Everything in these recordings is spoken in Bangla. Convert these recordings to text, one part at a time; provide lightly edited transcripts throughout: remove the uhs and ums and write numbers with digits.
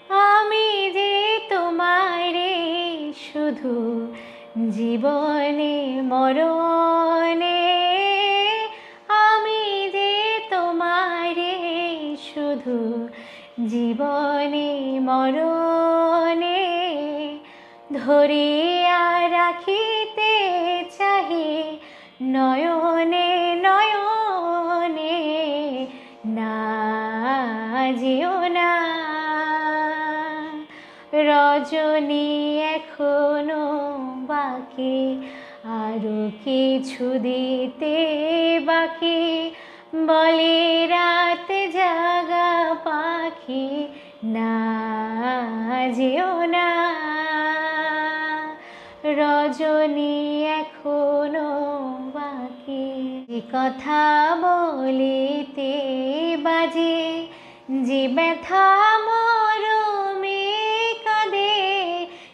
আমি যে তোমারে শুধু জীবনে মরণে, আমি যে তোমারে শুধু জীবনে মরণে ধরিয়া রাখিতে চাহি নয়নে নয়নে। না যেও না রজনী এখনো বাকি, আরো কিছু দিতে বাকি। বলে রাত জাগা পাখি, না যেও না রজনী এখনো বাকি। যে কথা বলিতে বাজে, যে ব্যথা মরমে কাঁদে,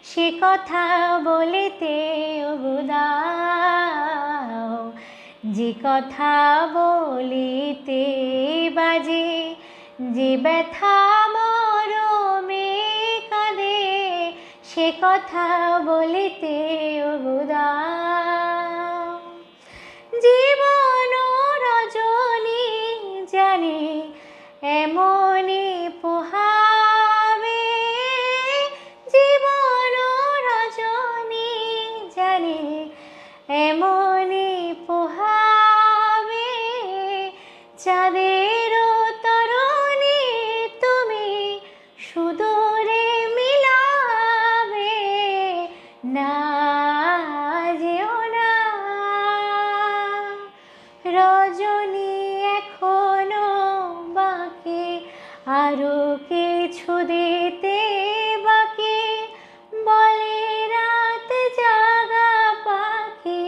সে কথা বলিতে দাও। যে কথা বলিতে বাজে, যে ব্যথা মরমে কাঁদে, সে কথা বলিতে দাও। জীবন রজনী জানি এমনি পোহাবে, জীবন রজনী জানি এমনি পোহাবে। চাঁদের তরণী তুমি সুদূরে মিলাবে, না যেও না রজনী এখনো বাকি, আরো কিছু দিতে বাকি। বলে রাত জাগা পাখি,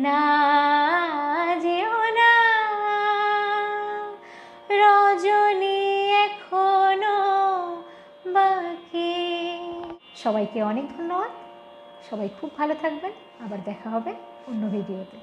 না যেও না রজনী এখনো বাকি। সবাইকে অনেক ধন্যবাদ। সবাই খুব ভালো থাকবেন। আবার দেখা হবে অন্য ভিডিওতে।